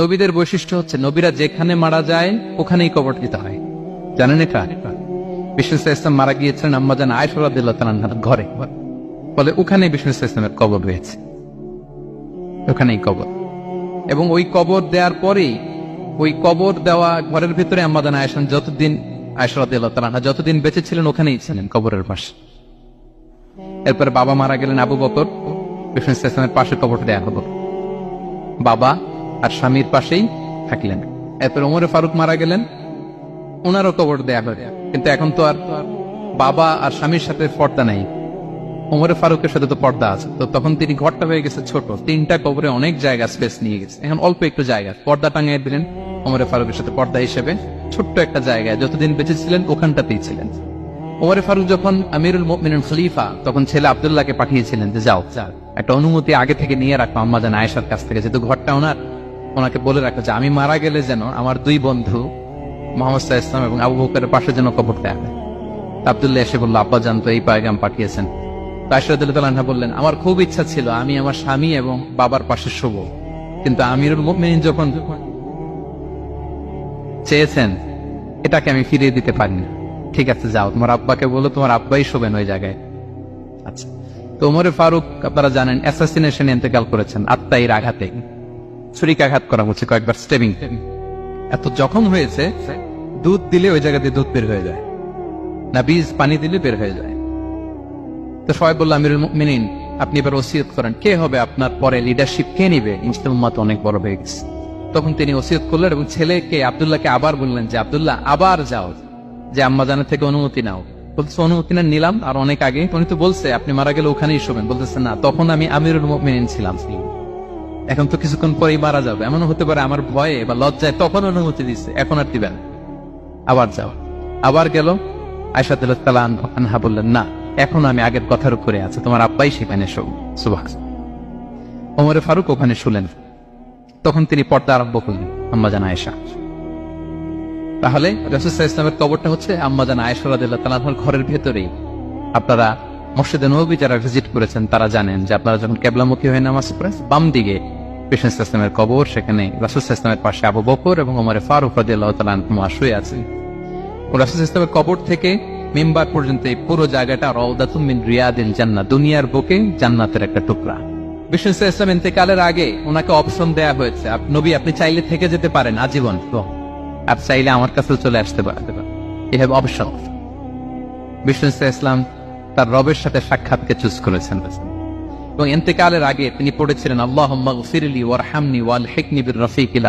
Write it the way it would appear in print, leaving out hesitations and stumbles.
নবীদের বৈশিষ্ট্য হচ্ছে নবীরা যেখানে মারা যায় ওখানেই কবর দিতে হয়। জানেন এটা? বিষ্ণু ইসলাম মারা গিয়েছিলেন আম্মাজান আয়েশা রাদিয়াল্লাহু তাআলা আনহার ঘরে, ফলে ওখানে বিষ্ণু ইসলামের কবর রয়েছে, ওখানেই কবর। এবং ওই কবর দেওয়ার পরেই ওই কবর দেওয়া ঘরের ভিতরে আম্মাজান আয়েশা যতদিন আয়েশা রাদিয়াল্লাহু তাআলা আনহা যতদিন বেঁচে ছিলেন ওখানেই ছিলেন কবরের পাশে। এরপরে বাবা মারা গেলেন আবু বকর, বিষ্ণু ইসলামের পাশে কবর দেয়া হলো, বাবা আর স্বামীর পাশেই থাকলেন। এরপর ওমরে ফারুক মারা গেলেন, ওনারও কবর দেয়া হলো। কিন্তু এখন তো আর বাবা আর স্বামীর সাথে পর্দা নেই, ওমরে ফারুকের সাথে তো পর্দা আছে। তো তখন তিনি ঘরটা হয়ে গেছে ছোট, 3টা কবরে অনেক জায়গা স্পেস নিয়ে গেছে। এখন অল্প একটু জায়গা পর্দা টাঙিয়ে দিলেন ওমরে ফারুকের সাথে পর্দা হিসেবে, ছোট্ট একটা জায়গায় যতদিন বেঁচে ছিলেন ওখানটাতেই ছিলেন। ওমরে ফারুক যখন আমিরুল মুমিনিন খলিফা, তখন ছেলে আব্দুল্লাহকে পাঠিয়েছিলেন যে যাও একটা অনুমতি আগে থেকে নিয়ে রাখো আম্মাজান আয়েশার কাছ থেকে, যেহেতু ঘরটা ওনার, ওনাকে বলে রাখো যে আমি মারা গেলে যেন আমার 2 বন্ধু মুহাম্মদ সাল্লাল্লাহু আলাইহি ওয়াসাল্লাম এবং আবু বকরের পাশে যেন কবর দেয়া হয়। আব্দুল্লাহ এসে বলল, আব্বা জান তো এই পয়গাম পাঠিয়েছেন। আয়েশা রাদিয়াল্লাহু তাআলা বললেন, আমার খুব ইচ্ছা ছিল আমি আমার স্বামী এবং বাবার পাশে শুব, কিন্তু আমিরুল মুমিনিন যখন চেয়েছেন এটাকে আমি ফিরিয়ে দিতে পারি না। ঠিক আছে যাও, তোমার আব্বাকে বলো তোমার আব্বাই শোবেন ওই জায়গায়। আচ্ছা, তো ওমরে ফারুক আপনারা জানেন অ্যাসাসিনেশনে ইন্তেকাল করেছেন, আত্মাইর আঘাতে, ছুরিকাঘাত করা হচ্ছে, কয়েকবার স্টেবিং। এত জখম হয়েছে, দুধ দিলে ওই জায়গা দিয়ে দুধ বের হয়ে যায় না, বীজ পানি দিলে বের হয়ে যায়। তো সবাই বলল, আমিরুল মুমিনিন আপনি এবার ওসিয়ত করেন, কে হবে আপনার পরে লিডারশিপ, কে নিবে? মুসলিম উম্মাত অনেক বড় হয়ে গেছে। তখন তিনি ওসিয়ত করলেন এবং ছেলেকে আব্দুল্লাহকে আবার বললেন যে আব্দুল্লাহ আবার যাও, যে আম্মাজানের থেকে অনুমতি নাও। বলতেছে অনুমতি না নিলাম আর অনেক আগে, উনি তো বলছে আপনি মারা গেলে ওখানেই শোবেন। বলতেছে না, তখন আমি আমিরুল মুমিনিন ছিলাম, এখন তো কিছুক্ষণ পরেই মারা যাবে, এমন হতে পারে আমার ভয়ে বা লজ্জায় তখন অনুমতি দিচ্ছে, এখন আর দিবেন, আবার যাও। আবার গেল, আয়েশা রাদিয়াল্লাহু তাআলা আনহা বললেন, না এখন আমি আগের কথার উপরে আছে, তোমার আব্বাই সেখানে শোক। সুবহানাল্লাহ। ওমরে ফারুক ওখানে শুলেন, তখন তিনি পর্দা আরম্ভ করলেন আম্মাজান আয়েশা। তাহলে রাসূল সাল্লাল্লাহু আলাইহি ওয়াসাল্লামের কবরটা হচ্ছে আম্মাজান আয়েশা রাদিয়াল্লাহু তাআলা আনহার ঘরের ভেতরেই। আপনারা মসজিদে নববী যারা ভিজিট করেছেন তারা জানেন যে আপনারা যখন কিবলামুখী হয়ে নামাজ পড়েন, বাম দিকে বিষ্ণু ইসলামের কবর, সেখানে রাসূল সাল্লাল্লাহু আলাইহি ওয়াসাল্লামের পাশে আবু বকর এবং ওমরে ফারুক রাদিয়াল্লাহু তাআলা আনহুমা শুয়ে আছেন। রাসূল সাল্লাল্লাহু আলাইহি ওয়াসাল্লামের কবর থেকে মিম্বার পর্যন্ত এই পুরো জায়গাটা রাউদাতুম মিন রিয়াদিল জান্নাহ, দুনিয়ার বুকে জান্নাতের একটা টুকরা। বিষ্ণু সাল্লাল্লাহু আলাইহি ওয়াসাল্লাম ইন্তেকালের আগে ওনাকে অপশন দেয়া হয়েছে, নবী আপনি চাইলে থেকে যেতে পারেন আজীবন, আর চাইলে আমার কাছে চলে আসতে পারেন, এই হ্যাভ অপশন। বিষ্ণু সাল্লাল্লাহু আলাইহি ওয়াসাল্লাম তার রবের সাথে সাক্ষাৎকে চুজ করেছেন এবং ইন্তেকালের আগে তিনি পড়েছিলেন, আল্লাহুম্মা গফিরলি ওয়ারহামনি ওয়ালহিকনি বির রফিকিল